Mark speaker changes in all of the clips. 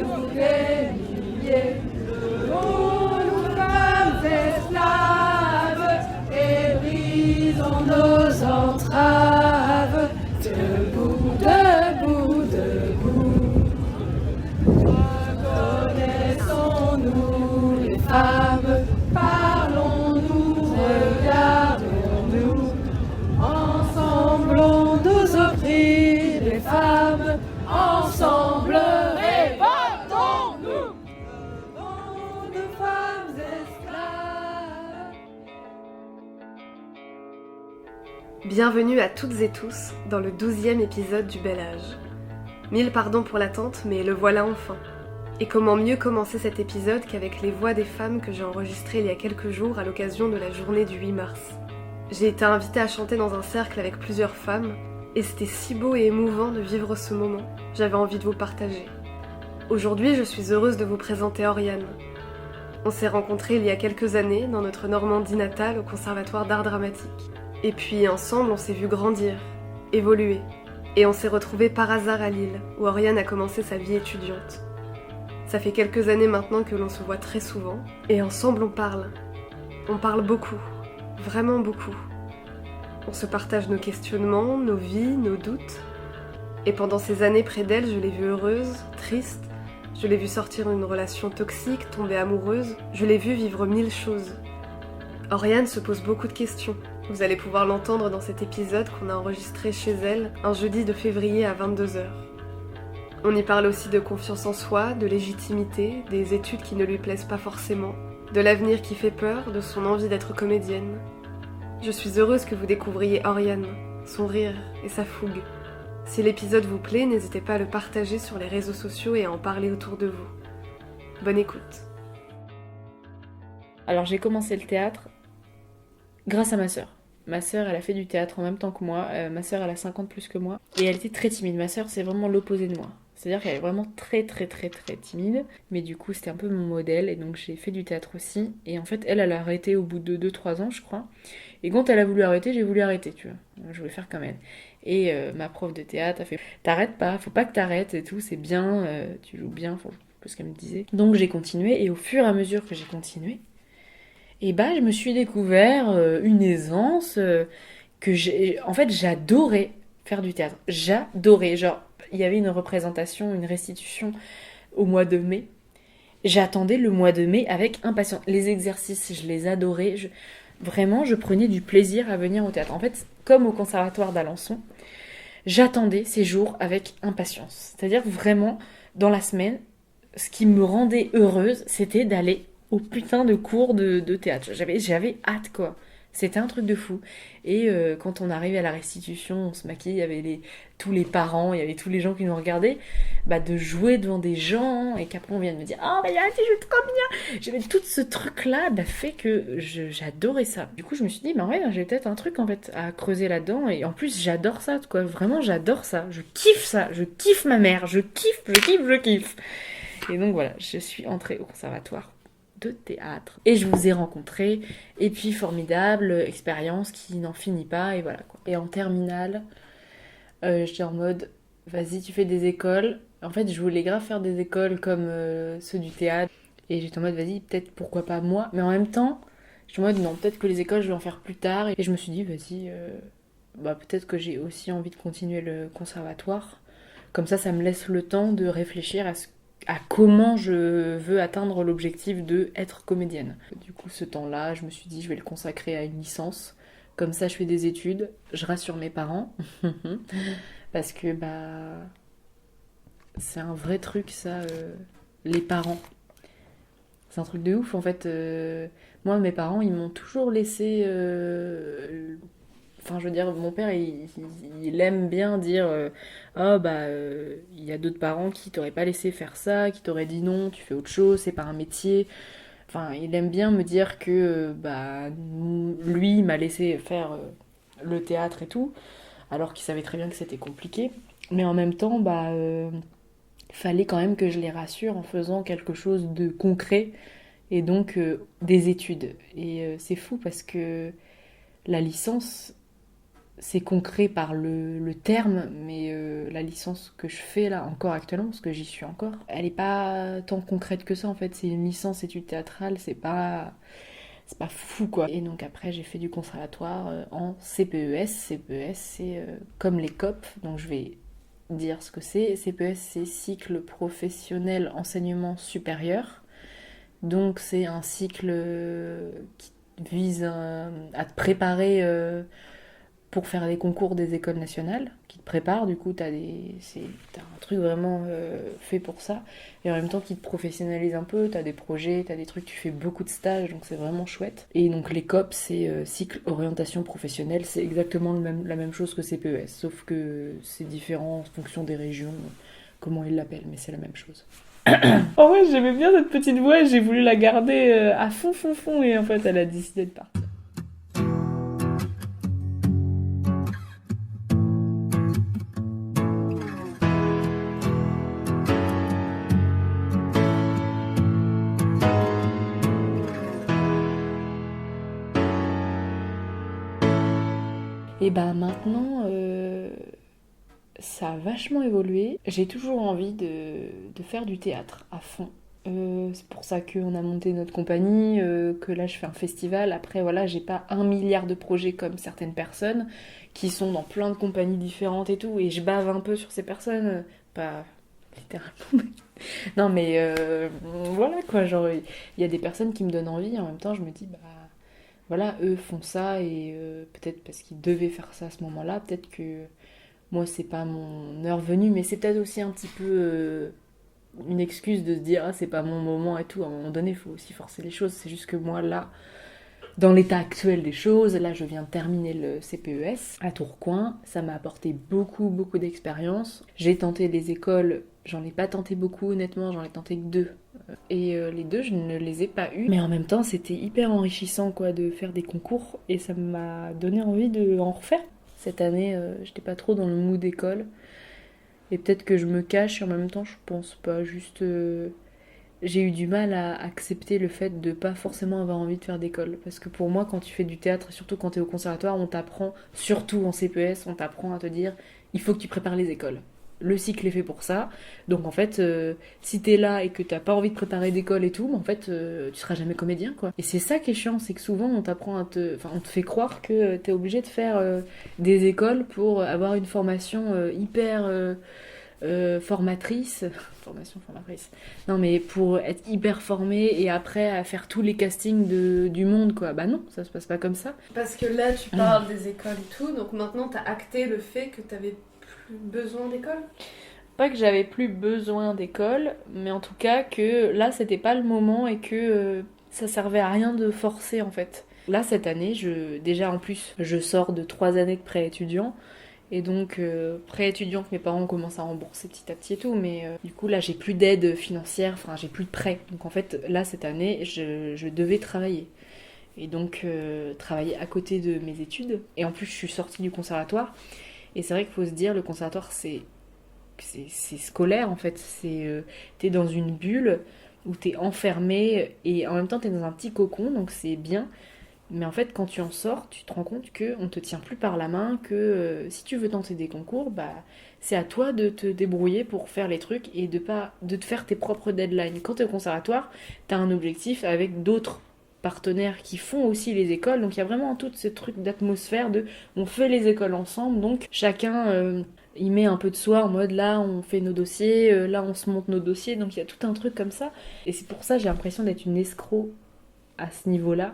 Speaker 1: tous les milliers, nous femmes esclaves, et brisons nos entraves, debout, debout, debout. Reconnaissons-nous les femmes, parlons-nous, regardons-nous, ensemble on nous opprimés, les femmes, ensemble révoltons-nous, devant de femmes esclaves.
Speaker 2: Bienvenue à toutes et tous dans le 12e épisode du Bel Âge. Mille pardons pour l'attente, mais le voilà enfin. Et comment mieux commencer cet épisode qu'avec les voix des femmes que j'ai enregistrées il y a quelques jours à l'occasion de la journée du 8 mars. J'ai été invitée à chanter dans un cercle avec plusieurs femmes, et c'était si beau et émouvant de vivre ce moment, j'avais envie de vous partager. Aujourd'hui, je suis heureuse de vous présenter Oriane. On s'est rencontrés il y a quelques années dans notre Normandie natale au Conservatoire d'art dramatique. Et puis ensemble, on s'est vu grandir, évoluer. Et on s'est retrouvés par hasard à Lille, où Oriane a commencé sa vie étudiante. Ça fait quelques années maintenant que l'on se voit très souvent, et ensemble on parle. On parle beaucoup, vraiment beaucoup. On se partage nos questionnements, nos vies, nos doutes. Et pendant ces années près d'elle, je l'ai vue heureuse, triste, je l'ai vue sortir d'une relation toxique, tomber amoureuse, je l'ai vue vivre mille choses. Oriane se pose beaucoup de questions. Vous allez pouvoir l'entendre dans cet épisode qu'on a enregistré chez elle un jeudi de février à 22h. On y parle aussi de confiance en soi, de légitimité, des études qui ne lui plaisent pas forcément, de l'avenir qui fait peur, de son envie d'être comédienne. Je suis heureuse que vous découvriez Oriane, son rire et sa fougue. Si l'épisode vous plaît, n'hésitez pas à le partager sur les réseaux sociaux et à en parler autour de vous. Bonne écoute.
Speaker 3: Alors j'ai commencé le théâtre grâce à ma sœur. Ma sœur, elle a fait du théâtre en même temps que moi. Ma sœur, elle a 50 plus que moi. Et elle était très timide. Ma sœur, c'est vraiment l'opposé de moi. C'est-à-dire qu'elle est vraiment très timide. Mais du coup, c'était un peu mon modèle. Et donc, j'ai fait du théâtre aussi. Et en fait, elle a arrêté au bout de 2-3 ans, je crois. Et quand elle a voulu arrêter, j'ai voulu arrêter, tu vois. Je voulais faire comme elle. Et ma prof de théâtre a fait « T'arrêtes pas, faut pas que t'arrêtes et tout, c'est bien, tu joues bien. » Faut... ce qu'elle me disait. Donc, j'ai continué. Et au fur et à mesure que j'ai continué, et bah, je me suis découvert une aisance que j'ai... En fait, j'adorais faire du théâtre. J'adorais. Genre, il y avait une représentation, une restitution au mois de mai. J'attendais le mois de mai avec impatience. Les exercices, je les adorais. Vraiment, je prenais du plaisir à venir au théâtre. En fait, comme au Conservatoire d'Alençon, j'attendais ces jours avec impatience. C'est-à-dire vraiment, dans la semaine, ce qui me rendait heureuse, c'était d'aller au putain de cours de théâtre. J'avais hâte, quoi. C'était un truc de fou. Et quand on arrivait à la restitution, on se maquillait, il y avait tous les parents, il y avait tous les gens qui nous regardaient, bah, de jouer devant des gens, et qu'après on vient de me dire « Oh, bah, Yann, tu joues trop bien !» J'avais tout ce truc-là, bah, fait que j'adorais ça. Du coup, je me suis dit « Bah ouais, j'ai peut-être un truc, en fait, à creuser là-dedans. » Et en plus, j'adore ça, quoi. Vraiment, j'adore ça. Je kiffe ça. Je kiffe ma mère. Je kiffe. Et donc, voilà, je suis entrée au conservatoire de théâtre. Et je vous ai rencontré, et puis formidable expérience qui n'en finit pas, et voilà quoi. Et en terminale, j'étais en mode, vas-y, tu fais des écoles. En fait, je voulais grave faire des écoles comme ceux du théâtre, et j'étais en mode, vas-y, peut-être, pourquoi pas moi. Mais en même temps, j'étais en mode, non, peut-être que les écoles, je vais en faire plus tard. Et je me suis dit, vas-y, bah, peut-être que j'ai aussi envie de continuer le conservatoire. Comme ça me laisse le temps de réfléchir à comment je veux atteindre l'objectif de être comédienne. Du coup, ce temps-là, je me suis dit, je vais le consacrer à une licence. Comme ça, je fais des études, je rassure mes parents. Parce que, bah, c'est un vrai truc, ça, les parents. C'est un truc de ouf, en fait. Moi, mes parents, ils m'ont toujours laissé... Enfin, je veux dire, mon père, il aime bien dire oh, bah, il y a d'autres parents qui t'auraient pas laissé faire ça, qui t'auraient dit non, tu fais autre chose, c'est pas un métier. Enfin, il aime bien me dire que, bah, lui, il m'a laissé faire le théâtre et tout, alors qu'il savait très bien que c'était compliqué. Mais en même temps, bah, fallait quand même que je les rassure en faisant quelque chose de concret, et donc des études. Et c'est fou parce que la licence... c'est concret par le terme, mais la licence que je fais là encore actuellement, parce que j'y suis encore, elle est pas tant concrète que ça en fait. C'est une licence études théâtrales, c'est pas fou quoi. Et donc après j'ai fait du conservatoire en CPES. CPES c'est comme les COP, donc je vais dire ce que c'est. CPES c'est cycle professionnel enseignement supérieur. Donc c'est un cycle qui vise à te préparer pour faire des concours des écoles nationales, qui te préparent, du coup t'as un truc vraiment fait pour ça, et en même temps qui te professionnalise un peu, t'as des projets, t'as des trucs, tu fais beaucoup de stages, donc c'est vraiment chouette. Et donc les COP, c'est cycle orientation professionnelle, c'est exactement la même chose que CPES, sauf que c'est différent en fonction des régions, comment ils l'appellent, mais c'est la même chose. En vrai, j'aimais bien cette petite voix et j'ai voulu la garder à fond, et en fait elle a décidé de partir. Et bah maintenant, ça a vachement évolué. J'ai toujours envie de faire du théâtre à fond. C'est pour ça qu'on a monté notre compagnie, que là je fais un festival. Après voilà, j'ai pas 1 milliard de projets comme certaines personnes qui sont dans plein de compagnies différentes et tout, et je bave un peu sur ces personnes, pas littéralement. Non mais voilà quoi, genre il y a des personnes qui me donnent envie, et en même temps je me dis bah voilà, eux font ça, et peut-être parce qu'ils devaient faire ça à ce moment-là, peut-être que moi c'est pas mon heure venue, mais c'est peut-être aussi un petit peu une excuse de se dire ah c'est pas mon moment et tout. À un moment donné il faut aussi forcer les choses, c'est juste que moi là, dans l'état actuel des choses, là je viens de terminer le CPES à Tourcoing, ça m'a apporté beaucoup d'expérience. J'ai tenté les écoles, j'en ai pas tenté beaucoup honnêtement, j'en ai tenté que 2. Et les 2 je ne les ai pas eus. Mais en même temps c'était hyper enrichissant quoi de faire des concours, et ça m'a donné envie de en refaire. Cette année j'étais pas trop dans le mood d'école, et peut-être que je me cache, et en même temps je pense pas, juste j'ai eu du mal à accepter le fait de pas forcément avoir envie de faire d'école. Parce que pour moi, quand tu fais du théâtre, surtout quand t'es au conservatoire, on t'apprend, surtout en CPS, on t'apprend à te dire il faut que tu prépares les écoles. Le cycle est fait pour ça. Donc en fait, si t'es là et que t'as pas envie de préparer d'école et tout, en fait, tu seras jamais comédien quoi. Et c'est ça qui est chiant, c'est que souvent on t'apprend on te fait croire que t'es obligé de faire des écoles pour avoir une formation hyper formatrice. Formation formatrice. Non, mais pour être hyper formée et après à faire tous les castings du monde, quoi. Bah non, ça se passe pas comme ça.
Speaker 2: Parce que là, tu parles des écoles et tout, donc maintenant, t'as acté le fait que t'avais plus besoin d'école.
Speaker 3: Pas que j'avais plus besoin d'école, mais en tout cas que là, c'était pas le moment, et que ça servait à rien de forcer, en fait. Là, cette année, déjà en plus, je sors de 3 années de prêt étudiant. Et donc, prêt étudiant que mes parents commencent à rembourser petit à petit et tout, mais du coup, là, j'ai plus d'aide financière, enfin, j'ai plus de prêt. Donc, en fait, là, cette année, je devais travailler. Et donc, travailler à côté de mes études. Et en plus, je suis sortie du conservatoire. Et c'est vrai qu'il faut se dire, le conservatoire, c'est scolaire, en fait. T'es dans une bulle où t'es enfermé, et en même temps, t'es dans un petit cocon, donc c'est bien. Mais en fait, quand tu en sors, tu te rends compte qu'on te tient plus par la main, que si tu veux tenter des concours, bah, c'est à toi de te débrouiller pour faire les trucs, et de te faire tes propres deadlines. Quand tu es au conservatoire, tu as un objectif avec d'autres partenaires qui font aussi les écoles, donc il y a vraiment tout ce truc d'atmosphère de on fait les écoles ensemble, donc chacun y met un peu de soi en mode là on fait nos dossiers, là on se monte nos dossiers, donc il y a tout un truc comme ça. Et c'est pour ça que j'ai l'impression d'être une escroc à ce niveau-là.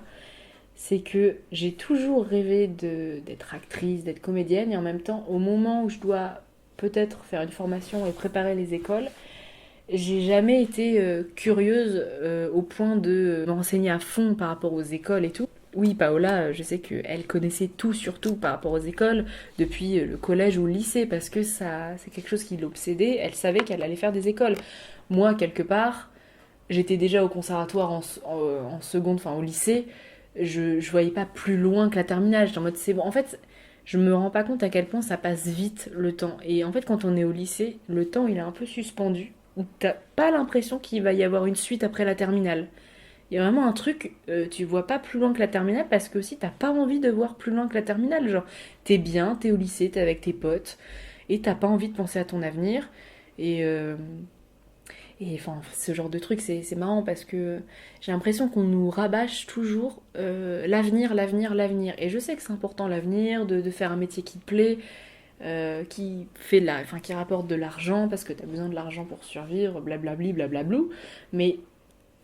Speaker 3: C'est que j'ai toujours rêvé d'être actrice, d'être comédienne, et en même temps, au moment où je dois peut-être faire une formation et préparer les écoles, j'ai jamais été curieuse au point de m'enseigner à fond par rapport aux écoles et tout. Oui, Paola, je sais qu'elle connaissait tout sur tout par rapport aux écoles depuis le collège ou le lycée, parce que ça, c'est quelque chose qui l'obsédait. Elle savait qu'elle allait faire des écoles. Moi, quelque part, j'étais déjà au conservatoire en seconde, enfin au lycée. Je voyais pas plus loin que la terminale. J'étais en mode c'est bon. En fait, je me rends pas compte à quel point ça passe vite le temps. Et en fait, quand on est au lycée, le temps il est un peu suspendu. T'as pas l'impression qu'il va y avoir une suite après la terminale. Il y a vraiment un truc, tu vois pas plus loin que la terminale parce que aussi t'as pas envie de voir plus loin que la terminale. Genre, t'es bien, t'es au lycée, t'es avec tes potes et t'as pas envie de penser à ton avenir. Et, euh, et enfin, ce genre de truc, c'est marrant parce que j'ai l'impression qu'on nous rabâche toujours l'avenir, l'avenir, l'avenir. Et je sais que c'est important l'avenir, de faire un métier qui te plaît, qui rapporte de l'argent parce que t'as besoin de l'argent pour survivre, blablabli, blablablou. Mais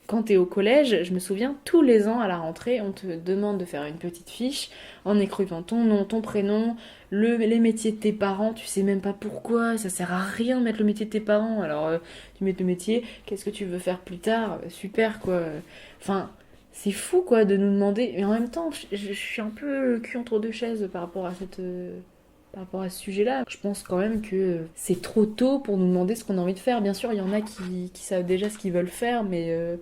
Speaker 3: quand t'es au collège, je me souviens, tous les ans à la rentrée, on te demande de faire une petite fiche en écrivant ton nom, ton prénom, les métiers de tes parents, tu sais même pas pourquoi, ça sert à rien de mettre le métier de tes parents, alors tu mets le métier, qu'est-ce que tu veux faire plus tard, super quoi. Enfin, c'est fou quoi de nous demander, mais en même temps, je suis un peu le cul entre deux chaises par rapport à par rapport à ce sujet-là. Je pense quand même que c'est trop tôt pour nous demander ce qu'on a envie de faire. Bien sûr, il y en a qui savent déjà ce qu'ils veulent faire, mais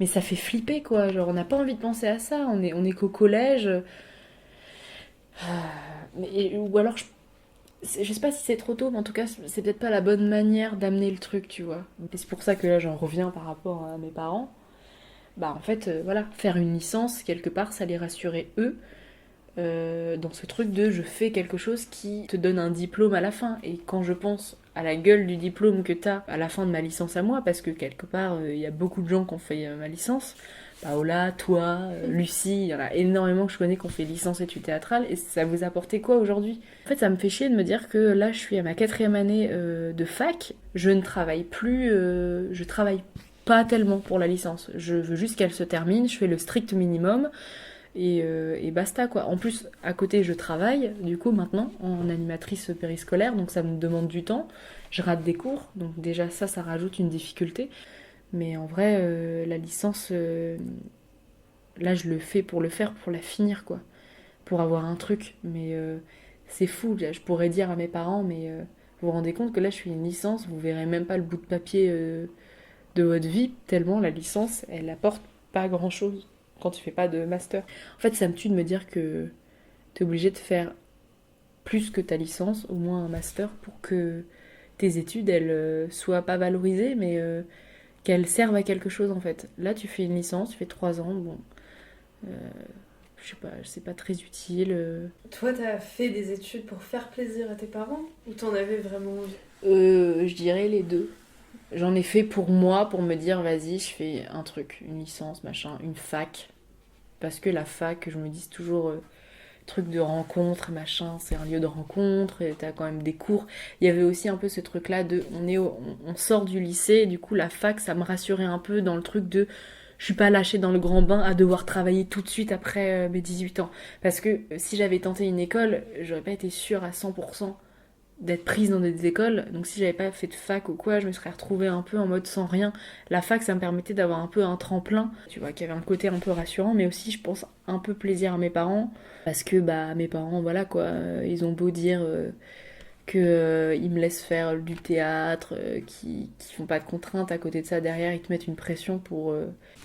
Speaker 3: ça fait flipper, quoi. Genre, on n'a pas envie de penser à ça. On est qu'au collège. Ou alors, je sais pas si c'est trop tôt, mais en tout cas, c'est peut-être pas la bonne manière d'amener le truc, tu vois. Et c'est pour ça que là, j'en reviens par rapport à mes parents. Bah, en fait, voilà, faire une licence, quelque part, ça les rassurait eux. Dans ce truc de je fais quelque chose qui te donne un diplôme à la fin. Et quand je pense à la gueule du diplôme que t'as à la fin de ma licence à moi, parce que quelque part, il y a beaucoup de gens qui ont fait ma licence, Paola, toi, Lucie, il y en a énormément que je connais qui ont fait licence études théâtrales, et ça vous a apporté quoi aujourd'hui? En fait, ça me fait chier de me dire que là, je suis à ma 4e année de fac, je ne travaille plus, je travaille pas tellement pour la licence. Je veux juste qu'elle se termine, je fais le strict minimum, et basta quoi. En plus, à côté, je travaille du coup maintenant en animatrice périscolaire, donc ça me demande du temps. Je rate des cours, donc déjà ça rajoute une difficulté. Mais en vrai, la licence, là je le fais pour le faire, pour la finir quoi, pour avoir un truc. Mais c'est fou, je pourrais dire à mes parents, mais vous vous rendez compte que là je suis une licence, vous verrez même pas le bout de papier de votre vie, tellement la licence, elle apporte pas grand chose quand tu fais pas de master. En fait, ça me tue de me dire que t'es obligé de faire plus que ta licence, au moins un master, pour que tes études, elles soient pas valorisées, mais qu'elles servent à quelque chose en fait. Là, tu fais une licence, tu fais 3 ans, bon, euh, je sais pas, c'est pas très utile.
Speaker 2: Toi, t'as fait des études pour faire plaisir à tes parents ou t'en avais vraiment envie?
Speaker 3: Je dirais les deux. J'en ai fait pour moi, pour me dire, vas-y, je fais un truc, une licence, machin, une fac. Parce que la fac, je me dis toujours, truc de rencontre, machin, c'est un lieu de rencontre, et t'as quand même des cours. Il y avait aussi un peu ce truc-là de, on sort du lycée, et du coup, la fac, ça me rassurait un peu dans le truc de, je suis pas lâchée dans le grand bain à devoir travailler tout de suite après mes 18 ans. Parce que si j'avais tenté une école, j'aurais pas été sûre à 100% d'être prise dans des écoles. Donc si j'avais pas fait de fac ou quoi, je me serais retrouvée un peu en mode sans rien. La fac, ça me permettait d'avoir un peu un tremplin, tu vois, qui avait un côté un peu rassurant, mais aussi, je pense, un peu plaisir à mes parents. Parce que, bah, mes parents, voilà, quoi, ils ont beau dire que ils me laissent faire du théâtre, qui font pas de contraintes. À côté de ça, derrière, ils te mettent une pression pour...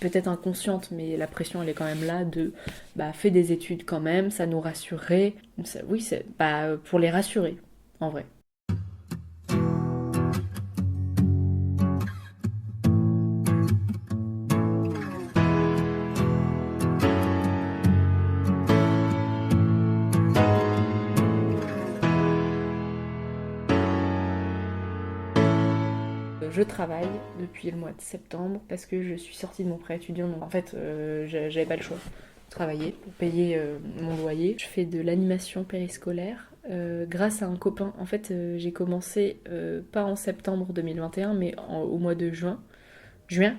Speaker 3: peut-être inconsciente, mais la pression, elle est quand même là de... Bah, fais des études quand même, ça nous rassurerait. Oui, c'est bah, pour les rassurer, en vrai. Je travaille depuis le mois de septembre parce que je suis sortie de mon prêt étudiant. Donc en fait, j'avais pas le choix de travailler pour payer mon loyer. Je fais de l'animation périscolaire grâce à un copain. En fait, j'ai commencé pas en septembre 2021, mais au mois de juin. Juin.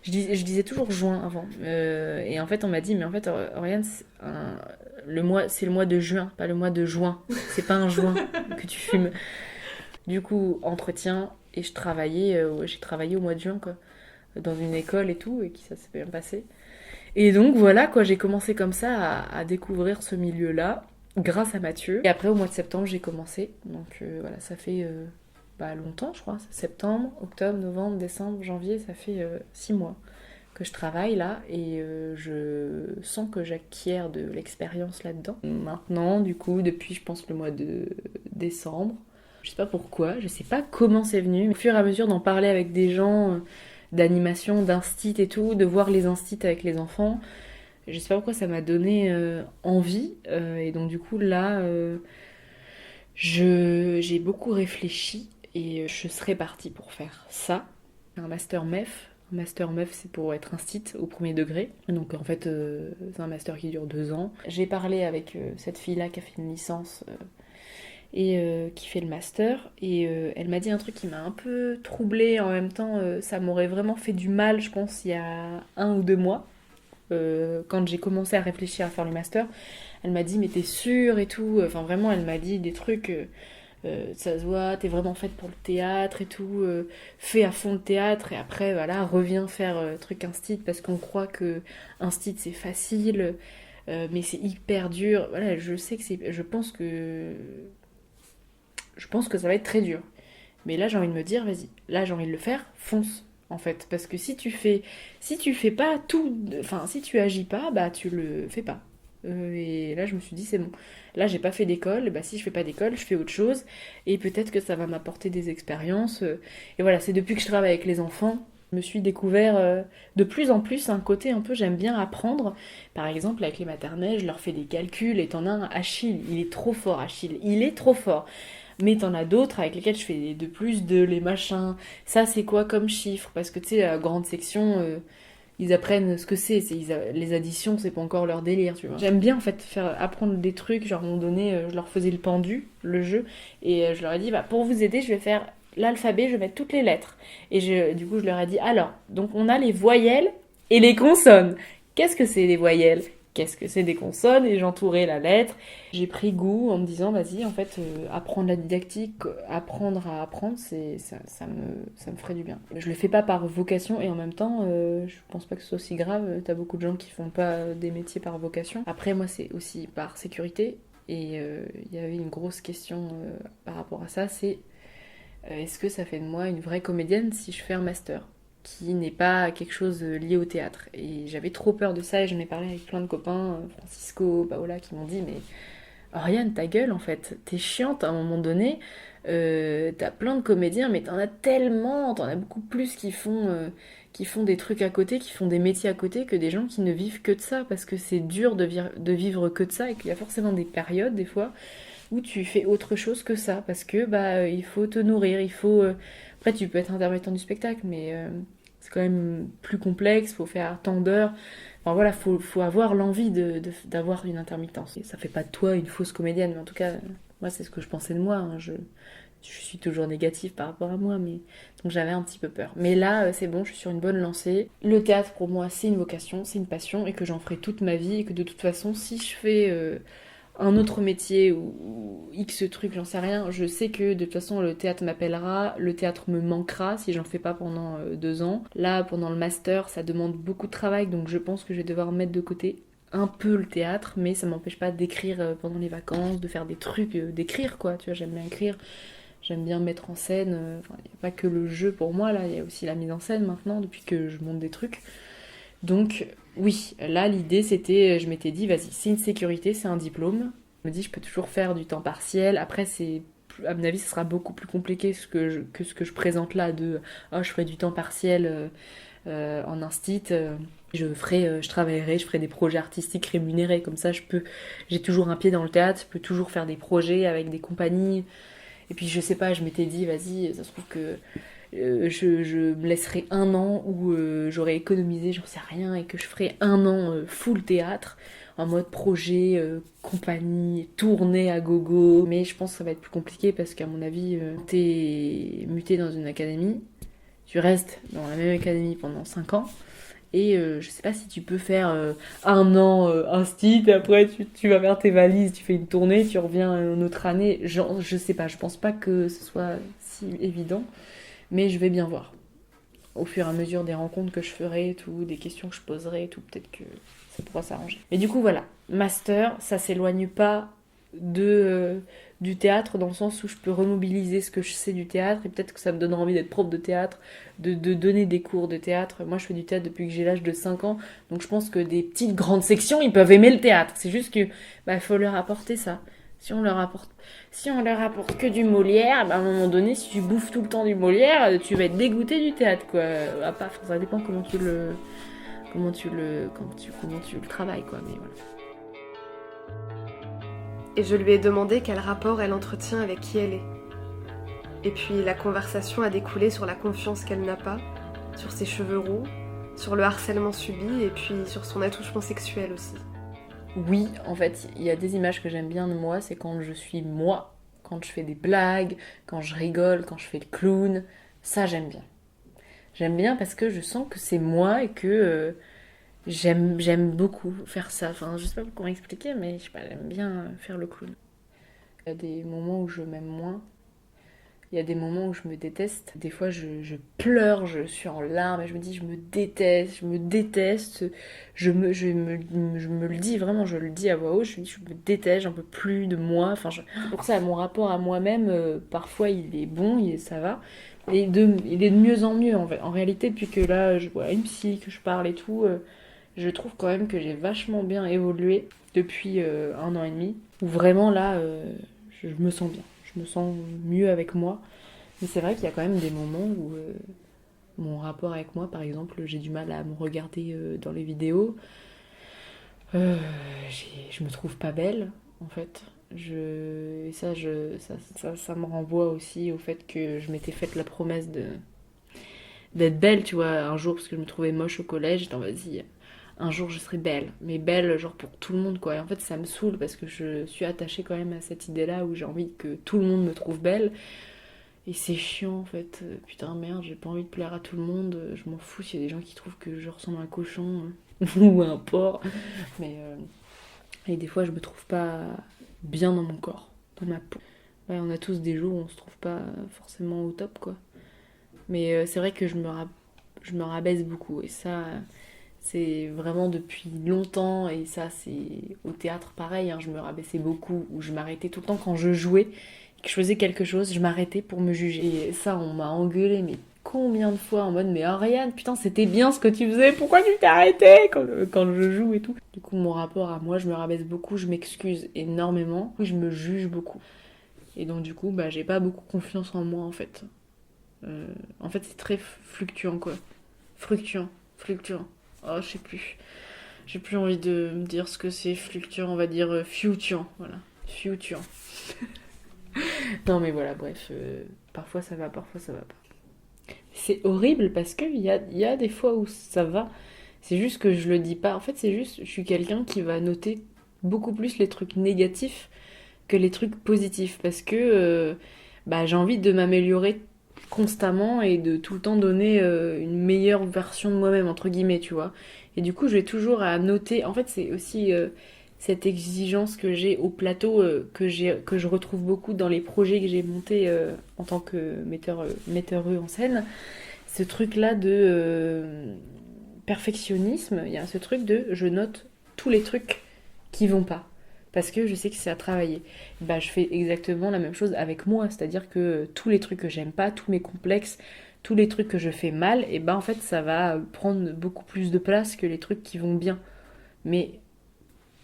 Speaker 3: Je disais toujours juin avant. Et en fait, on m'a dit, mais en fait, Oriane, c'est le mois de juin, pas le mois de juin. C'est pas un joint que tu fumes. Du coup, entretien, et j'ai travaillé au mois de juin, quoi, dans une école et tout, et ça s'est bien passé. Et donc voilà, quoi, j'ai commencé comme ça à découvrir ce milieu-là, grâce à Mathieu. Et après, au mois de septembre, j'ai commencé. Donc voilà, ça fait longtemps, je crois. C'est septembre, octobre, novembre, décembre, janvier, ça fait 6 mois que je travaille là, et je sens que j'acquiers de l'expérience là-dedans. Maintenant, du coup, depuis, je pense, le mois de décembre, je sais pas pourquoi, je sais pas comment c'est venu, mais au fur et à mesure d'en parler avec des gens, d'animation, d'instit et tout, de voir les instits avec les enfants. Je sais pas pourquoi ça m'a donné envie. Et donc du coup là, j'ai beaucoup réfléchi et je serais partie pour faire ça. Un master MEF. Un master MEF, c'est pour être instit au premier degré. Donc en fait, c'est un master qui dure 2 ans. J'ai parlé avec cette fille-là qui a fait une licence et qui fait le master. Et elle m'a dit un truc qui m'a un peu troublée. En même temps, ça m'aurait vraiment fait du mal, je pense, il y a 1 ou 2 mois. Quand j'ai commencé à réfléchir à faire le master, elle m'a dit mais t'es sûre et tout. Enfin vraiment, elle m'a dit des trucs... ça se voit, t'es vraiment faite pour le théâtre et tout, fais à fond le théâtre et après voilà, reviens faire truc instit parce qu'on croit que instit c'est facile, mais c'est hyper dur. Voilà, je sais que je pense que ça va être très dur. Mais là j'ai envie de me dire, vas-y, là j'ai envie de le faire, fonce en fait, parce que si tu fais pas tout, enfin si tu agis pas, bah tu le fais pas. Et là je me suis dit c'est bon, là j'ai pas fait d'école, bah si je fais pas d'école je fais autre chose et peut-être que ça va m'apporter des expériences, et voilà, c'est depuis que je travaille avec les enfants je me suis découvert de plus en plus un côté un peu j'aime bien apprendre. Par exemple avec les maternelles je leur fais des calculs et t'en as un, Achille, il est trop fort, Achille, il est trop fort. Mais t'en as d'autres avec lesquels je fais de plus de les machins, ça c'est quoi comme chiffre, parce que tu sais la grande section ils apprennent ce que c'est, les additions, c'est pas encore leur délire, tu vois. J'aime bien en fait faire apprendre des trucs, genre à un moment donné, je leur faisais le pendu, le jeu, et je leur ai dit, bah pour vous aider, je vais faire l'alphabet, je vais mettre toutes les lettres. Et du coup, je leur ai dit, alors, donc on a les voyelles et les consonnes. Qu'est-ce que c'est les voyelles ? Qu'est-ce que c'est des consonnes ? Et j'entourais la lettre. J'ai pris goût en me disant, vas-y, en fait, apprendre la didactique, apprendre à apprendre, ça me ferait du bien. Je le fais pas par vocation et en même temps, je pense pas que ce soit aussi grave. T'as beaucoup de gens qui font pas des métiers par vocation. Après, moi, c'est aussi par sécurité. Et il y avait une grosse question par rapport à ça, c'est est-ce que ça fait de moi une vraie comédienne si je fais un master ? Qui n'est pas quelque chose lié au théâtre. Et j'avais trop peur de ça et j'en ai parlé avec plein de copains, Francisco, Paola, qui m'ont dit mais Oriane, ta gueule en fait, t'es chiante à un moment donné, t'as plein de comédiens mais t'en as tellement, t'en as beaucoup plus qui font des trucs à côté, qui font des métiers à côté que des gens qui ne vivent que de ça parce que c'est dur de vivre que de ça et qu'il y a forcément des périodes des fois où tu fais autre chose que ça parce que bah il faut te nourrir, il faut... Après, tu peux être intermittent du spectacle, mais c'est quand même plus complexe, faut faire tant d'heures. Enfin voilà, faut avoir l'envie d'avoir une intermittence. Et ça fait pas de toi une fausse comédienne, mais en tout cas, moi, c'est ce que je pensais de moi. Hein. Je suis toujours négative par rapport à moi, mais donc j'avais un petit peu peur. Mais là, c'est bon, je suis sur une bonne lancée. Le théâtre, pour moi, c'est une vocation, c'est une passion, et que j'en ferai toute ma vie, et que de toute façon, si je fais... un autre métier ou X truc, j'en sais rien. Je sais que de toute façon le théâtre m'appellera, le théâtre me manquera si j'en fais pas pendant 2 ans. Là, pendant le master, ça demande beaucoup de travail, donc je pense que je vais devoir mettre de côté un peu le théâtre, mais ça m'empêche pas d'écrire pendant les vacances, de faire des trucs, d'écrire quoi, tu vois, j'aime bien écrire. J'aime bien mettre en scène, il n'y a pas que le jeu pour moi, là, il y a aussi la mise en scène maintenant, depuis que je monte des trucs. Donc oui, là l'idée c'était, je m'étais dit vas-y, c'est une sécurité, c'est un diplôme. Je me dis je peux toujours faire du temps partiel. Après c'est, à mon avis, ce sera beaucoup plus compliqué que ce que je présente là de je ferai du temps partiel en instit. Je travaillerai, je ferai des projets artistiques rémunérés comme ça. J'ai toujours un pied dans le théâtre, je peux toujours faire des projets avec des compagnies. Et puis je sais pas, je m'étais dit vas-y, ça se trouve que je me laisserai 1 an où j'aurai économisé, j'en sais rien, et que je ferai 1 an full théâtre, en mode projet, compagnie, tournée à gogo. Mais je pense que ça va être plus compliqué parce qu'à mon avis, t'es muté dans une académie, tu restes dans la même académie pendant 5 ans, et je sais pas si tu peux faire 1 an instit, et après tu vas faire tes valises, tu fais une tournée, tu reviens une autre année. Je sais pas, je pense pas que ce soit si évident. Mais je vais bien voir. Au fur et à mesure des rencontres que je ferai, tout, des questions que je poserai, tout, peut-être que ça pourra s'arranger. Mais du coup, voilà. Master, ça s'éloigne pas du théâtre, dans le sens où je peux remobiliser ce que je sais du théâtre, et peut-être que ça me donnera envie d'être prof de théâtre, de donner des cours de théâtre. Moi, je fais du théâtre depuis que j'ai l'âge de 5 ans, donc je pense que des petites grandes sections, ils peuvent aimer le théâtre. C'est juste que, faut leur apporter ça. Si on leur apporte que du Molière, bah, à un moment donné, si tu bouffes tout le temps du Molière, tu vas être dégoûté du théâtre, quoi. Ça dépend comment tu le travailles, quoi. Mais voilà.
Speaker 2: Et je lui ai demandé quel rapport elle entretient avec qui elle est. Et puis la conversation a découlé sur la confiance qu'elle n'a pas, sur ses cheveux roux, sur le harcèlement subi et puis sur son attouchement sexuel aussi.
Speaker 3: Oui, en fait, il y a des images que j'aime bien de moi, c'est quand je suis moi, quand je fais des blagues, quand je rigole, quand je fais le clown. Ça, j'aime bien. J'aime bien parce que je sens que c'est moi et que j'aime beaucoup faire ça. Enfin, je sais pas comment expliquer, mais je sais pas, j'aime bien faire le clown. Il y a des moments où je m'aime moins. Il y a des moments où je me déteste. Des fois, je pleure, je suis en larmes et je me dis, je me déteste. Je me le dis, vraiment, je le dis à voix haute. Je me dis, je me déteste, j'en peux plus de moi. Enfin, pour ça, mon rapport à moi-même, parfois, il est bon, ça va. Et il est de mieux en mieux, en réalité, depuis que là, je vois une psy, que je parle et tout, je trouve quand même que j'ai vachement bien évolué depuis 1 an et demi. Où vraiment, là, je me sens bien. Je me sens mieux avec moi. Mais c'est vrai qu'il y a quand même des moments où mon rapport avec moi, par exemple, j'ai du mal à me regarder dans les vidéos. Je me trouve pas belle, en fait. Et ça me renvoie aussi au fait que je m'étais faite la promesse d'être belle, tu vois, un jour, parce que je me trouvais moche au collège. J'étais en vas-y, un jour je serai belle, mais belle genre pour tout le monde, quoi. Et en fait ça me saoule parce que je suis attachée quand même à cette idée-là où j'ai envie que tout le monde me trouve belle. Et c'est chiant en fait. Putain merde, j'ai pas envie de plaire à tout le monde. Je m'en fous s'il y a des gens qui trouvent que je ressemble à un cochon ou à un porc. Mais et des fois je me trouve pas bien dans mon corps, dans ma peau. Ouais, on a tous des jours où on se trouve pas forcément au top, quoi. Mais c'est vrai que je me rabaisse beaucoup et ça... C'est vraiment depuis longtemps, et ça c'est au théâtre pareil, hein, je me rabaissais beaucoup, où je m'arrêtais tout le temps quand je jouais, que je faisais quelque chose, je m'arrêtais pour me juger. Et ça, on m'a engueulé, mais combien de fois, en mode, mais Ariane, putain, c'était bien ce que tu faisais, pourquoi tu t'es arrêtée quand je joue et tout. Du coup, mon rapport à moi, je me rabaisse beaucoup, je m'excuse énormément, je me juge beaucoup. Et donc du coup, bah, j'ai pas beaucoup confiance en moi, en fait. En fait, c'est très fluctuant, quoi. Fluctuant. Oh, je sais plus. J'ai plus envie de me dire ce que c'est fluctuant, on va dire fluctuant. Voilà. Fluctuant. Non, mais voilà, bref. Parfois ça va, parfois ça va pas. C'est horrible parce qu'il y a des fois où ça va. C'est juste que je le dis pas. En fait, c'est juste, je suis quelqu'un qui va noter beaucoup plus les trucs négatifs que les trucs positifs. Parce que bah, j'ai envie de m'améliorer constamment et de tout le temps donner une meilleure version de moi-même, entre guillemets, tu vois. Et du coup, je vais toujours à noter. En fait, c'est aussi cette exigence que j'ai au plateau, que je retrouve beaucoup dans les projets que j'ai montés en tant que metteur en scène. Ce truc-là de perfectionnisme, il y a ce truc de je note tous les trucs qui vont pas. Parce que je sais que c'est à travailler. Bah, je fais exactement la même chose avec moi, c'est-à-dire que tous les trucs que j'aime pas, tous mes complexes, tous les trucs que je fais mal, et bah en fait ça va prendre beaucoup plus de place que les trucs qui vont bien. Mais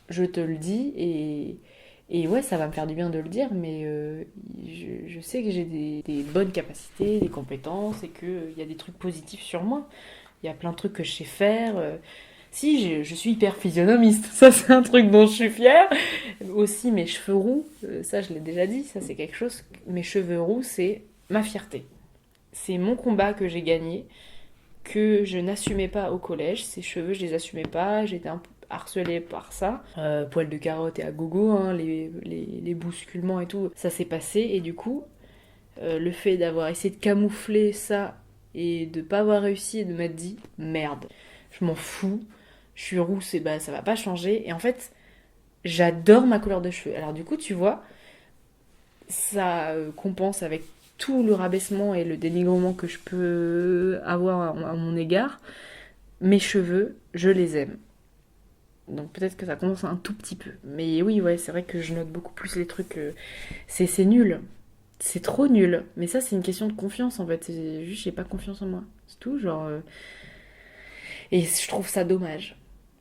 Speaker 3: je te le dis, et ouais, ça va me faire du bien de le dire, mais je sais que j'ai des bonnes capacités, des compétences, et qu'il y a des trucs positifs sur moi. Il y a plein de trucs que je sais faire. Si, je suis hyper physionomiste, ça c'est un truc dont je suis fière. Aussi mes cheveux roux, ça je l'ai déjà dit, ça c'est quelque chose, mes cheveux roux c'est ma fierté. C'est mon combat que j'ai gagné, que je n'assumais pas au collège, ces cheveux je les assumais pas, j'étais un peu harcelée par ça. Poils de carotte et à gogo, hein, les bousculements et tout, ça s'est passé, et du coup, le fait d'avoir essayé de camoufler ça et de pas avoir réussi et de m'être dit, merde, je m'en fous, je suis rousse et bah ça va pas changer. Et en fait, j'adore ma couleur de cheveux. Alors du coup, tu vois, ça compense avec tout le rabaissement et le dénigrement que je peux avoir à mon égard. Mes cheveux, je les aime. Donc peut-être que ça commence un tout petit peu. Mais oui, ouais, c'est vrai que je note beaucoup plus les trucs. C'est nul. C'est trop nul. Mais ça, c'est une question de confiance en fait. C'est juste, j'ai pas confiance en moi. C'est tout, genre... Et je trouve ça dommage.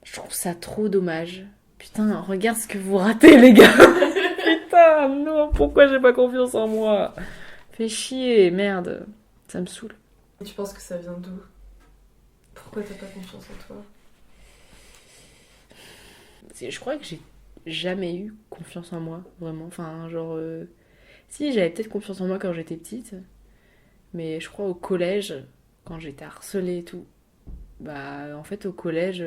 Speaker 3: Je trouve ça trop dommage. Putain, regarde ce que vous ratez, les gars. Putain, Ah non, pourquoi j'ai pas confiance en moi? Fais chier, merde. Ça me saoule.
Speaker 2: Et tu penses que ça vient d'où? Pourquoi t'as pas confiance en toi?
Speaker 3: Je crois que j'ai jamais eu confiance en moi, vraiment. Enfin, genre... Si, j'avais peut-être confiance en moi quand j'étais petite. Mais je crois au collège, quand j'étais harcelée et tout. Bah, en fait, au collège,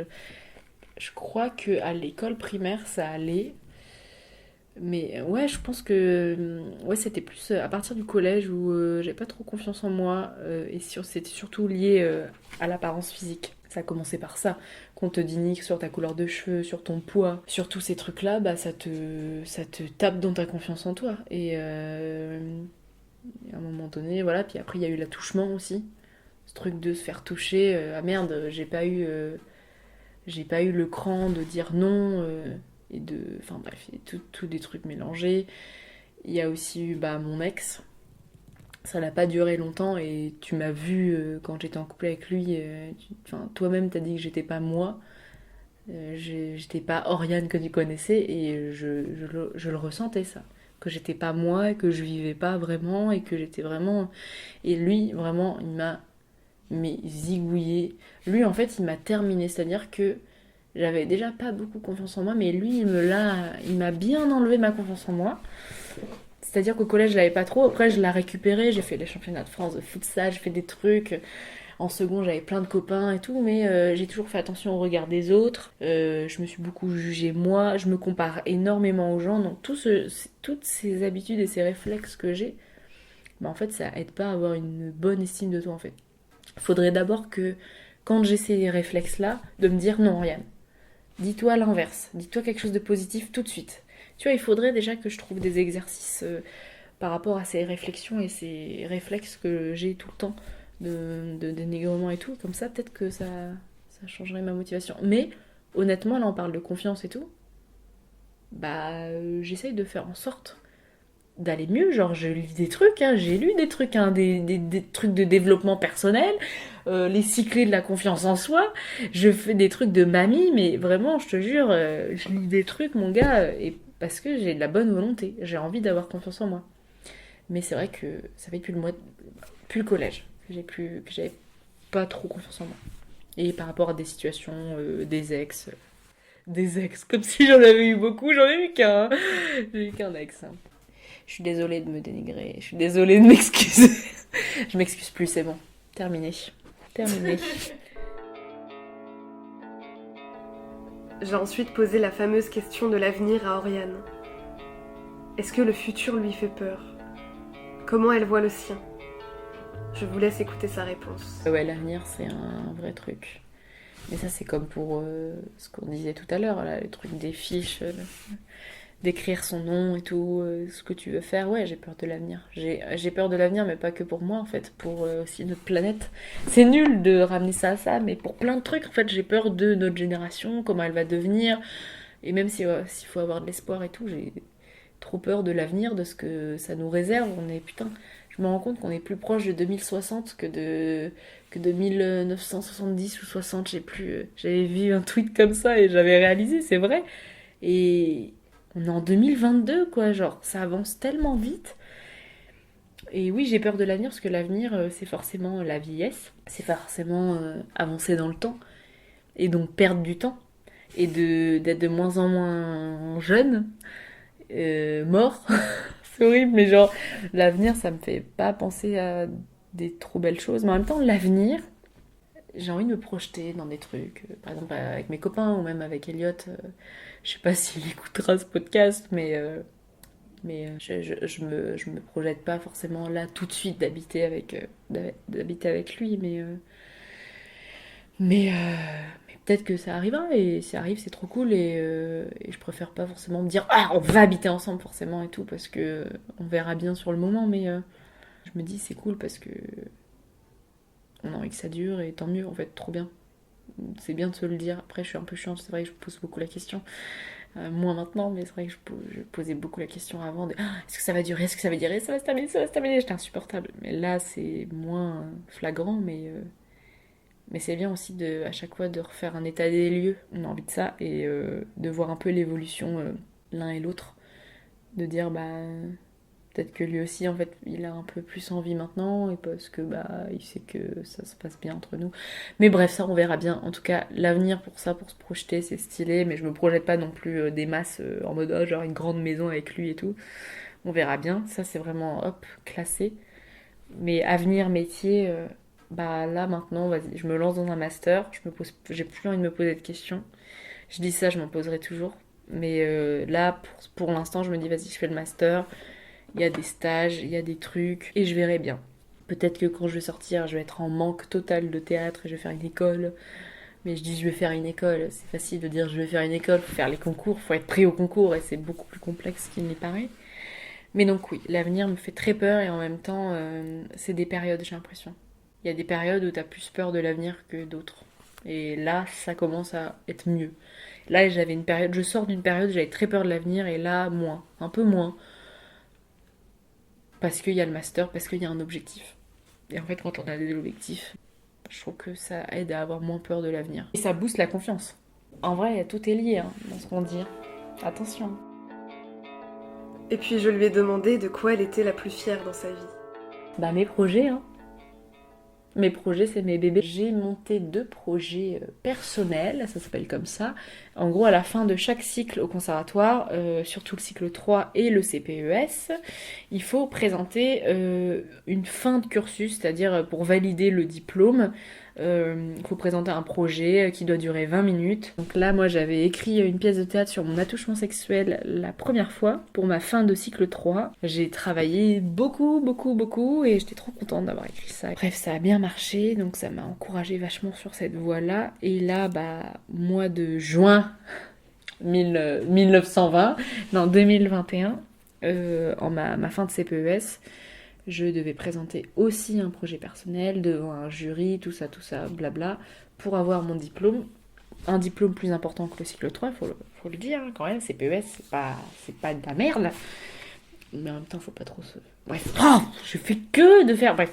Speaker 3: je crois que à l'école primaire, ça allait. Mais ouais, je pense que ouais, c'était plus à partir du collège où j'avais pas trop confiance en moi c'était surtout lié à l'apparence physique. Ça a commencé par ça. Qu'on te dit nique sur ta couleur de cheveux, sur ton poids, sur tous ces trucs-là, bah ça te tape dans ta confiance en toi. Et à un moment donné, voilà. Puis après, il y a eu l'attouchement aussi. Ce truc de se faire toucher. Ah merde, j'ai pas eu le cran de dire non. Et de. Enfin bref, et tout des trucs mélangés. Il y a aussi eu bah, mon ex. Ça n'a pas duré longtemps et tu m'as vu quand j'étais en couple avec lui. Toi-même, t'as dit que j'étais pas moi. J'étais pas Oriane que tu connaissais et je le ressentais ça. Que j'étais pas moi, que je vivais pas vraiment et que j'étais vraiment. Et lui, vraiment, il m'a zigouillé. Lui, en fait, il m'a terminé. C'est-à-dire que j'avais déjà pas beaucoup confiance en moi, mais lui, il m'a bien enlevé ma confiance en moi. C'est-à-dire qu'au collège, je l'avais pas trop. Après, je l'ai récupéré. J'ai fait les championnats de France de futsal, j'ai fait des trucs. En second, j'avais plein de copains et tout, mais j'ai toujours fait attention au regard des autres. Je me suis beaucoup jugée moi. Je me compare énormément aux gens. Donc, toutes ces habitudes et ces réflexes que j'ai, bah, en fait, ça aide pas à avoir une bonne estime de toi, en fait. Il faudrait d'abord que, quand j'ai ces réflexes-là, de me dire non, Oriane. Dis-toi l'inverse, dis-toi quelque chose de positif tout de suite. Tu vois, il faudrait déjà que je trouve des exercices par rapport à ces réflexions et ces réflexes que j'ai tout le temps de dénigrement et tout. Comme ça, peut-être que ça changerait ma motivation. Mais honnêtement, là, on parle de confiance et tout. Bah, j'essaye de faire en sorte d'aller mieux. Genre, je lis des trucs, hein, j'ai lu des trucs, hein, des trucs de développement personnel, les cyclés de la confiance en soi. Je fais des trucs de mamie, mais vraiment, je te jure, je lis des trucs, mon gars, et parce que j'ai de la bonne volonté. J'ai envie d'avoir confiance en moi. Mais c'est vrai que ça fait depuis le collège, que j'avais pas trop confiance en moi. Et par rapport à des situations, des ex, comme si j'en avais eu beaucoup, j'en ai eu qu'un. J'ai eu qu'un ex. Hein. Je suis désolée de me dénigrer, je suis désolée de m'excuser. Je m'excuse plus, c'est bon. Terminé. Terminé.
Speaker 2: J'ai ensuite posé la fameuse question de l'avenir à Oriane. Est-ce que le futur lui fait peur? Comment elle voit le sien? Je vous laisse écouter sa réponse.
Speaker 3: Ouais, l'avenir, c'est un vrai truc. Mais ça, c'est comme pour ce qu'on disait tout à l'heure, là, le truc des fiches, d'écrire son nom et tout, ce que tu veux faire. Ouais, j'ai peur de l'avenir. J'ai peur de l'avenir, mais pas que pour moi, en fait, pour aussi notre planète. C'est nul de ramener ça à ça, mais pour plein de trucs, en fait, j'ai peur de notre génération, comment elle va devenir. Et même s'il faut avoir de l'espoir et tout, j'ai trop peur de l'avenir, de ce que ça nous réserve. Putain, je me rends compte qu'on est plus proche de 2060 que de 1970 ou 60, je sais plus. J'avais vu un tweet comme ça et j'avais réalisé, c'est vrai. Et on est en 2022, quoi, genre, ça avance tellement vite. Et oui, j'ai peur de l'avenir, parce que l'avenir, c'est forcément la vieillesse, c'est forcément avancer dans le temps, et donc perdre du temps, et d'être de moins en moins jeune, mort. C'est horrible, mais genre, l'avenir, ça me fait pas penser à des trop belles choses. Mais en même temps, l'avenir, j'ai envie de me projeter dans des trucs. Par exemple, avec mes copains ou même avec Elliot. Je sais pas s'il écoutera ce podcast, mais je me projette pas forcément là tout de suite d'habiter avec lui. Mais peut-être que ça arrivera, et si ça arrive, c'est trop cool, et je préfère pas forcément me dire ah, on va habiter ensemble forcément et tout, parce que on verra bien sur le moment, mais je me dis c'est cool parce que on a envie que ça dure, et tant mieux, en fait, trop bien. C'est bien de se le dire. Après, je suis un peu chiante, c'est vrai que je pose beaucoup la question. Moins maintenant, mais c'est vrai que je posais beaucoup la question avant de est-ce que ça va durer, est-ce que ça va durer, ça va se terminer, j'étais insupportable. Mais là, c'est moins flagrant, mais c'est bien aussi à chaque fois de refaire un état des lieux. On a envie de ça, et de voir un peu l'évolution l'un et l'autre de dire peut-être que lui aussi en fait il a un peu plus envie maintenant et parce que il sait que ça se passe bien entre nous. Mais bref, ça on verra bien. En tout cas, l'avenir pour ça, pour se projeter, c'est stylé, mais je me projette pas non plus des masses en mode oh, genre une grande maison avec lui et tout. On verra bien. Ça c'est vraiment hop classé. Mais avenir métier, là maintenant, vas-y, je me lance dans un master. J'ai plus envie de me poser de questions. Je dis ça, je m'en poserai toujours. Mais là, pour l'instant, je me dis vas-y, je fais le master. Il y a des stages, il y a des trucs, et je verrai bien. Peut-être que quand je vais sortir, je vais être en manque total de théâtre et je vais faire une école. Mais je dis je vais faire une école, c'est facile de dire je vais faire une école, faut faire les concours, faut être pris au concours et c'est beaucoup plus complexe qu'il n'y paraît. Mais donc oui, l'avenir me fait très peur et en même temps, c'est des périodes, j'ai l'impression. Il y a des périodes où t'as plus peur de l'avenir que d'autres. Et là, ça commence à être mieux. Là, je sors d'une période où j'avais très peur de l'avenir et là, moins, un peu moins. Parce qu'il y a le master, parce qu'il y a un objectif. Et en fait, quand on a des objectifs, je trouve que ça aide à avoir moins peur de l'avenir. Et ça booste la confiance. En vrai, tout est lié dans ce qu'on dit. Attention.
Speaker 2: Et puis je lui ai demandé de quoi elle était la plus fière dans sa vie.
Speaker 3: Mes projets, Mes projets, c'est mes bébés. J'ai monté 2 projets personnels, ça s'appelle comme ça. En gros, à la fin de chaque cycle au conservatoire, surtout le cycle 3 et le CPES, il faut présenter une fin de cursus, c'est-à-dire pour valider le diplôme, il faut présenter un projet qui doit durer 20 minutes. Donc là, moi, j'avais écrit une pièce de théâtre sur mon attouchement sexuel la première fois pour ma fin de cycle 3. J'ai travaillé beaucoup, beaucoup, beaucoup et j'étais trop contente d'avoir écrit ça. Bref, ça a bien marché, donc ça m'a encouragée vachement sur cette voie-là. Et là, mois de juin 2021, en ma fin de CPES, je devais présenter aussi un projet personnel devant un jury, tout ça, blabla, pour avoir mon diplôme. Un diplôme plus important que le cycle 3, faut le dire, quand même, CPES, c'est pas de la merde. Mais en même temps, faut pas trop se... Bref, je fais que de faire... Bref.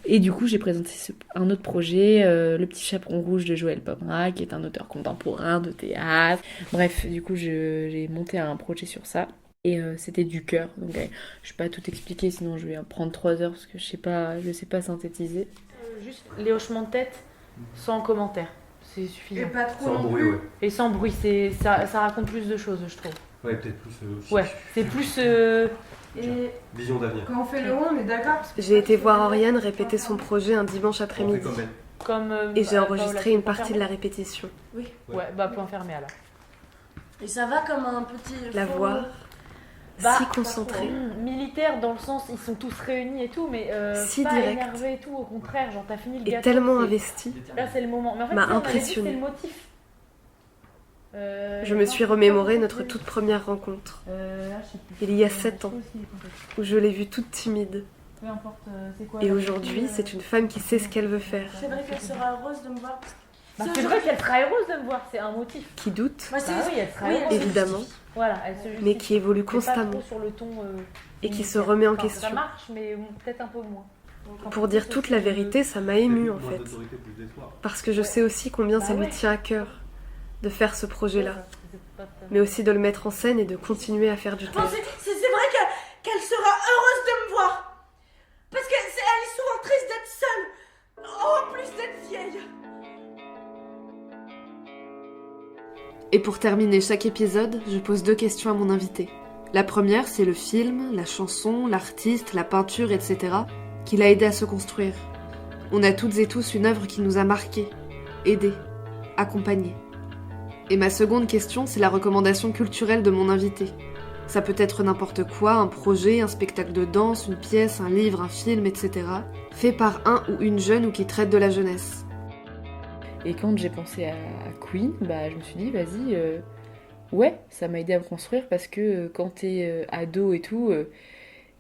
Speaker 3: Et du coup, j'ai présenté un autre projet, Le Petit Chaperon Rouge de Joël Pomera, qui est un auteur contemporain de théâtre. Bref, du coup, j'ai monté un projet sur ça. Et c'était du cœur, donc je vais pas tout expliquer, sinon je vais prendre 3 heures parce que je sais pas synthétiser. Juste les hochements de tête sans commentaire, c'est suffisant.
Speaker 1: Et pas trop
Speaker 4: Sans
Speaker 1: non
Speaker 4: bruit,
Speaker 1: plus.
Speaker 4: ouais.
Speaker 3: Et sans bruit, ça raconte plus de choses, je trouve.
Speaker 4: Ouais, peut-être plus.
Speaker 3: Ouais, c'est plus.
Speaker 1: Et
Speaker 4: Vision d'avenir.
Speaker 1: quand on fait le rond, on est d'accord parce que
Speaker 2: J'ai été voir Oriane répéter son projet un dimanche
Speaker 4: On
Speaker 2: après-midi.
Speaker 4: fait comme elle.
Speaker 3: comme.
Speaker 2: Et j'ai
Speaker 3: Paola,
Speaker 2: enregistré une
Speaker 3: point
Speaker 2: partie de la
Speaker 3: fermé.
Speaker 2: répétition.
Speaker 1: Oui.
Speaker 3: Ouais, point fermé alors.
Speaker 1: Et ça va comme un petit.
Speaker 2: La
Speaker 1: faux-
Speaker 2: voix
Speaker 3: Bah,
Speaker 2: si concentrée.
Speaker 3: Militaire dans le sens, ils sont tous réunis et tout, mais
Speaker 2: Si
Speaker 3: pas
Speaker 2: direct.
Speaker 3: énervé et tout, au contraire, genre t'as fini le
Speaker 2: Et
Speaker 3: gâteau.
Speaker 2: tellement
Speaker 3: c'est-
Speaker 2: investie.
Speaker 3: Là c'est le moment. Mais en fait,
Speaker 2: M'a
Speaker 3: ça, on avait dit que
Speaker 2: impressionnée.
Speaker 3: c'est le motif.
Speaker 2: Je me suis remémoré notre toute première rencontre, il y a 7 ans, où je l'ai vue toute timide.
Speaker 3: Peu importe, c'est quoi.
Speaker 2: Et aujourd'hui, c'est une femme qui sait ce qu'elle veut faire,
Speaker 1: C'est vrai qu'elle sera heureuse de me voir.
Speaker 3: C'est vrai qu'elle sera heureuse de me voir, c'est un motif.
Speaker 2: qui doute,
Speaker 1: Moi, c'est-
Speaker 3: Bah oui, elle sera
Speaker 1: oui,
Speaker 3: heureuse.
Speaker 1: elle se
Speaker 2: évidemment,
Speaker 3: Voilà, elle se justifie.
Speaker 2: mais qui évolue
Speaker 3: Mais pas
Speaker 2: constamment
Speaker 3: trop sur le ton,
Speaker 2: et qui se
Speaker 3: militaire.
Speaker 2: remet en
Speaker 3: Enfin, Ça
Speaker 2: question.
Speaker 3: marche, mais peut-être un peu moins.
Speaker 2: Pour dire toute la vérité, ça m'a émue en fait, parce que je sais aussi combien ça
Speaker 3: Bah
Speaker 2: lui
Speaker 3: ouais.
Speaker 2: tient à cœur de faire ce projet-là, mais aussi de le mettre en scène et de continuer à faire du
Speaker 1: Non,
Speaker 2: théâtre.
Speaker 1: c'est vrai qu'elle sera heureuse de me voir. Parce qu'elle est souvent triste d'être seule. En plus d'être vieille.
Speaker 2: Et pour terminer chaque épisode, je pose 2 questions à mon invité. La première, c'est le film, la chanson, l'artiste, la peinture, etc. qui l'a aidé à se construire. On a toutes et tous une œuvre qui nous a marqués, aidés, accompagnés. Et ma seconde question, c'est la recommandation culturelle de mon invité. Ça peut être n'importe quoi, un projet, un spectacle de danse, une pièce, un livre, un film, etc. fait par un ou une jeune ou qui traite de la jeunesse.
Speaker 3: Et quand j'ai pensé à Queen, je me suis dit, vas-y, ouais, ça m'a aidé à me construire parce que quand t'es ado et tout,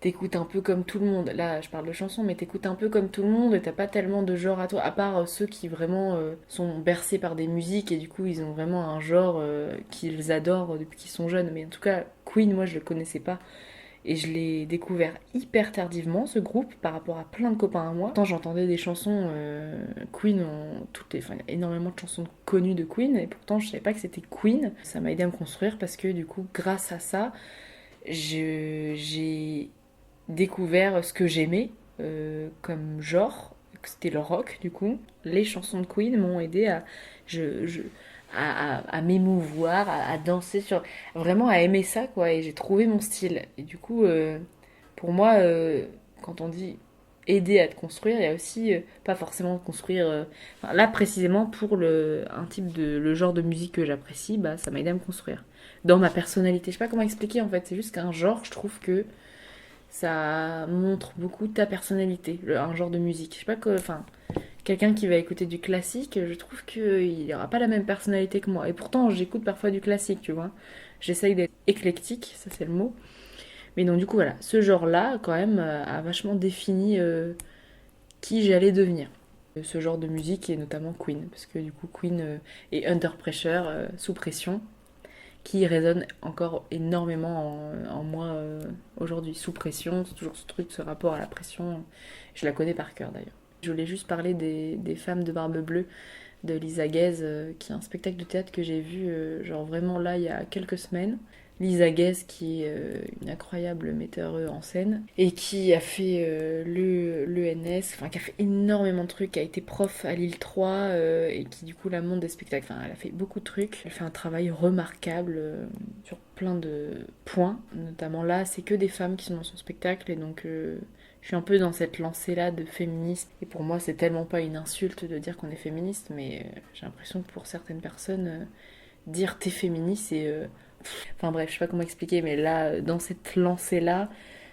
Speaker 3: t'écoutes un peu comme tout le monde. Là, je parle de chansons, mais t'écoutes un peu comme tout le monde et t'as pas tellement de genre à toi, à part ceux qui vraiment sont bercés par des musiques et du coup, ils ont vraiment un genre qu'ils adorent depuis qu'ils sont jeunes. Mais en tout cas, Queen, moi, je le connaissais pas. Et je l'ai découvert hyper tardivement, ce groupe, par rapport à plein de copains à moi. Pourtant, j'entendais des chansons Queen, il y a énormément de chansons connues de Queen, et pourtant, je savais pas que c'était Queen. Ça m'a aidé à me construire parce que, du coup, grâce à ça, j'ai découvert ce que j'aimais comme genre, c'était le rock du coup. Les chansons de Queen m'ont aidé à m'émouvoir, à danser vraiment à aimer ça quoi. Et j'ai trouvé mon style. Et du coup, pour moi, quand on dit aider à te construire, il y a aussi pas forcément construire. Enfin, là précisément pour le genre de musique que j'apprécie, bah ça m'a aidé à me construire dans ma personnalité. Je sais pas comment expliquer en fait. C'est juste qu'un genre, je trouve que ça montre beaucoup ta personnalité, un genre de musique. Je sais pas que, enfin, quelqu'un qui va écouter du classique, je trouve qu'il aura pas la même personnalité que moi. Et pourtant, j'écoute parfois du classique, tu vois. J'essaye d'être éclectique, ça c'est le mot. Mais donc du coup voilà, ce genre-là quand même a vachement défini qui j'allais devenir. Ce genre de musique et notamment Queen, parce que du coup Queen est Under Pressure, sous pression, qui résonne encore énormément en moi aujourd'hui. Sous pression, c'est toujours ce truc, ce rapport à la pression, je la connais par cœur d'ailleurs. Je voulais juste parler des femmes de Barbe Bleue de Lisa Guez, qui est un spectacle de théâtre que j'ai vu genre vraiment là il y a quelques semaines. Lisa Guez qui est une incroyable metteur en scène et qui a fait l'ENS, enfin qui a fait énormément de trucs, qui a été prof à Lille 3 et qui du coup la monte des spectacles, enfin elle a fait beaucoup de trucs, elle fait un travail remarquable sur plein de points, notamment là c'est que des femmes qui sont dans son spectacle et donc je suis un peu dans cette lancée-là de féministe. Et pour moi, c'est tellement pas une insulte de dire qu'on est féministe, mais j'ai l'impression que pour certaines personnes, dire t'es féministe, c'est... Enfin bref, je sais pas comment expliquer, mais là, dans cette lancée-là,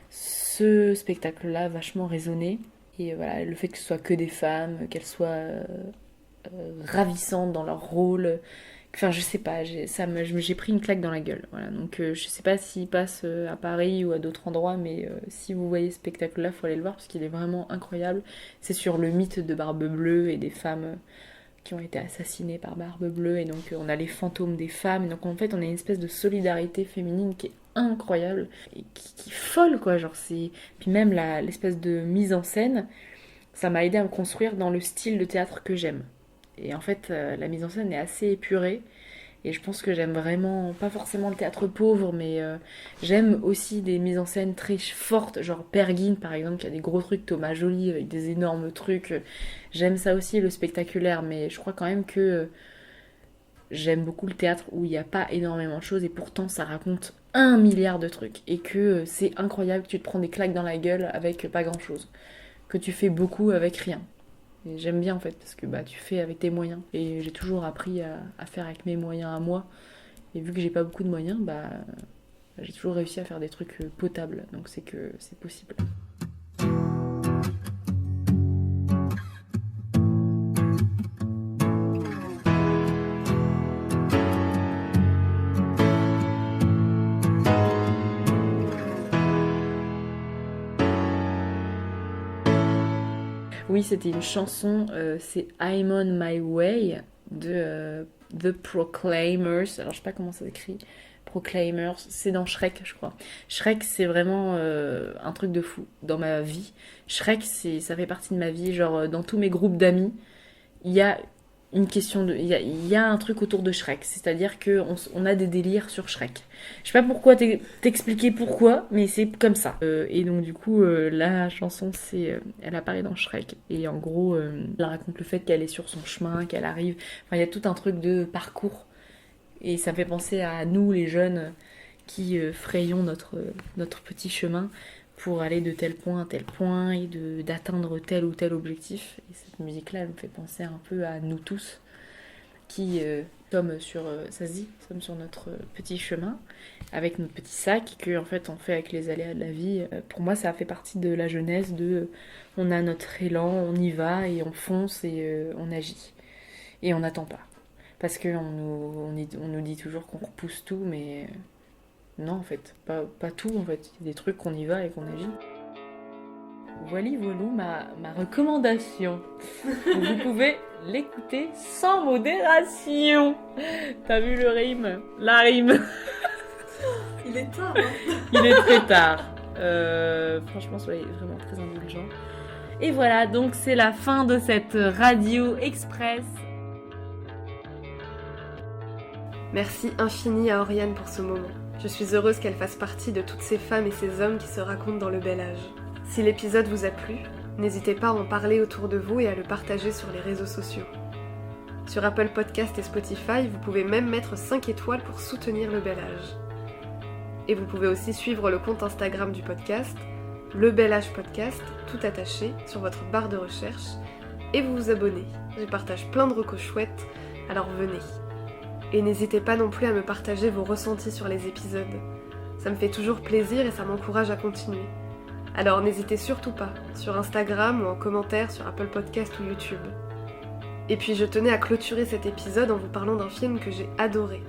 Speaker 3: ce spectacle-là a vachement résonné. Et voilà, le fait que ce soit que des femmes, qu'elles soient ravissantes dans leur rôle... Enfin, je sais pas, j'ai pris une claque dans la gueule. Voilà, donc je sais pas s'il passe à Paris ou à d'autres endroits, mais si vous voyez ce spectacle-là, faut aller le voir parce qu'il est vraiment incroyable. C'est sur le mythe de Barbe Bleue et des femmes qui ont été assassinées par Barbe Bleue, et donc on a les fantômes des femmes. Et donc en fait, on a une espèce de solidarité féminine qui est incroyable et qui est folle, quoi. Genre, c'est... Puis même l'espèce de mise en scène, ça m'a aidé à me construire dans le style de théâtre que j'aime. Et en fait, la mise en scène est assez épurée. Et je pense que j'aime vraiment, pas forcément le théâtre pauvre, mais j'aime aussi des mises en scène très fortes, genre Pergine par exemple, qui a des gros trucs, Thomas Joly avec des énormes trucs. J'aime ça aussi, le spectaculaire, mais je crois quand même que j'aime beaucoup le théâtre où il n'y a pas énormément de choses et pourtant ça raconte 1 milliard de trucs. Et que c'est incroyable que tu te prends des claques dans la gueule avec pas grand chose. Que tu fais beaucoup avec rien. Et j'aime bien en fait parce que bah, tu fais avec tes moyens. Et j'ai toujours appris à faire avec mes moyens à moi. Et vu que j'ai pas beaucoup de moyens, bah, j'ai toujours réussi à faire des trucs potables. Donc c'est que c'est possible. Oui, c'était une chanson, c'est I'm on My Way de The Proclaimers. Alors, je sais pas comment ça s'écrit. Proclaimers, c'est dans Shrek, je crois. Shrek, c'est vraiment un truc de fou dans ma vie. Shrek, ça fait partie de ma vie. Genre, dans tous mes groupes d'amis, il y a une question de... Il y a un truc autour de Shrek. C'est-à-dire qu'on a des délires sur Shrek. Je sais pas pourquoi t'expliquer pourquoi, mais c'est comme ça. Et donc du coup, la chanson, elle apparaît dans Shrek. Et en gros, elle raconte le fait qu'elle est sur son chemin, qu'elle arrive... Enfin, il y a tout un truc de parcours. Et ça me fait penser à nous, les jeunes, qui frayons notre petit chemin pour aller de tel point à tel point et d'atteindre tel ou tel objectif. Et cette musique-là, elle me fait penser un peu à nous tous qui sommes sur notre petit chemin avec notre petit sac que en fait on fait avec les aléas de la vie. Pour moi, ça fait partie de la jeunesse on a notre élan, on y va et on fonce et on agit et on n'attend pas parce que on nous dit toujours qu'on repousse tout, mais non, en fait, pas tout, en fait. Il y a des trucs qu'on y va et qu'on agit. Voilou, ma recommandation. Vous pouvez l'écouter sans modération. T'as vu le rime? La rime.
Speaker 1: Il est tard, hein.
Speaker 3: Il est très tard. Franchement, soyez vraiment très indulgents. Et voilà, donc c'est la fin de cette radio express.
Speaker 2: Merci infini à Oriane pour ce moment. Je suis heureuse qu'elle fasse partie de toutes ces femmes et ces hommes qui se racontent dans le bel âge. Si l'épisode vous a plu, n'hésitez pas à en parler autour de vous et à le partager sur les réseaux sociaux. Sur Apple Podcast et Spotify, vous pouvez même mettre 5 étoiles pour soutenir le bel âge. Et vous pouvez aussi suivre le compte Instagram du podcast, Le Bel Âge Podcast, tout attaché, sur votre barre de recherche, et vous vous abonnez. Je partage plein de recos chouettes, alors venez. Et n'hésitez pas non plus à me partager vos ressentis sur les épisodes. Ça me fait toujours plaisir et ça m'encourage à continuer. Alors n'hésitez surtout pas, sur Instagram ou en commentaire sur Apple Podcast ou YouTube. Et puis je tenais à clôturer cet épisode en vous parlant d'un film que j'ai adoré.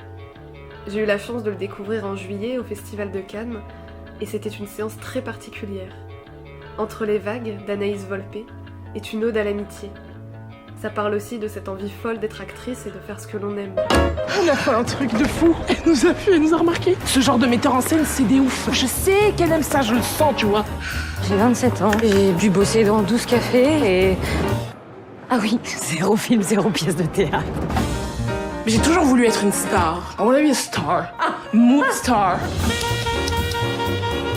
Speaker 2: J'ai eu la chance de le découvrir en juillet au Festival de Cannes, et c'était une séance très particulière. Entre les vagues d'Anaïs Volpe est une ode à l'amitié. Ça parle aussi de cette envie folle d'être actrice et de faire ce que l'on aime.
Speaker 4: On a fait un truc de fou. Elle nous a vu, elle nous a remarqué. Ce genre de metteur en scène, c'est des ouf. Je sais qu'elle aime ça, je le sens, tu vois.
Speaker 5: J'ai 27 ans, j'ai dû bosser dans 12 cafés et... Ah oui, 0 film, 0 pièce de théâtre.
Speaker 4: J'ai toujours voulu être une star. I wanna be a star. Mood star.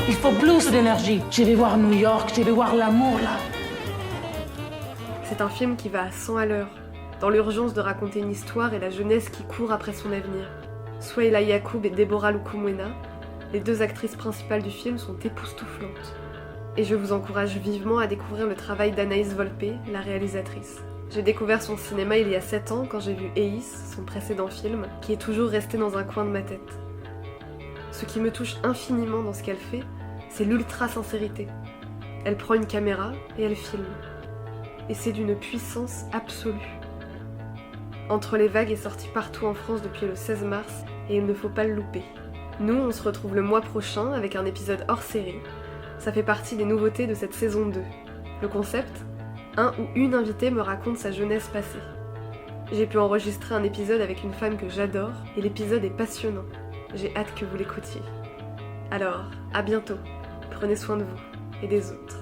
Speaker 4: Il faut plus d'énergie. Je vais voir New York, je vais voir l'amour, là.
Speaker 2: C'est un film qui va à 100 à l'heure, dans l'urgence de raconter une histoire et la jeunesse qui court après son avenir. Souhaila Yacoub et Deborah Lukumwena, les 2 actrices principales du film, sont époustouflantes. Et je vous encourage vivement à découvrir le travail d'Anaïs Volpe, la réalisatrice. J'ai découvert son cinéma il y a 7 ans quand j'ai vu Eis, son précédent film, qui est toujours resté dans un coin de ma tête. Ce qui me touche infiniment dans ce qu'elle fait, c'est l'ultra-sincérité. Elle prend une caméra et elle filme. Et c'est d'une puissance absolue. Entre les vagues est sorti partout en France depuis le 16 mars et il ne faut pas le louper. Nous, on se retrouve le mois prochain avec un épisode hors série. Ça fait partie des nouveautés de cette saison 2. Le concept ? Un ou une invitée me raconte sa jeunesse passée. J'ai pu enregistrer un épisode avec une femme que j'adore et l'épisode est passionnant. J'ai hâte que vous l'écoutiez. Alors, à bientôt. Prenez soin de vous et des autres.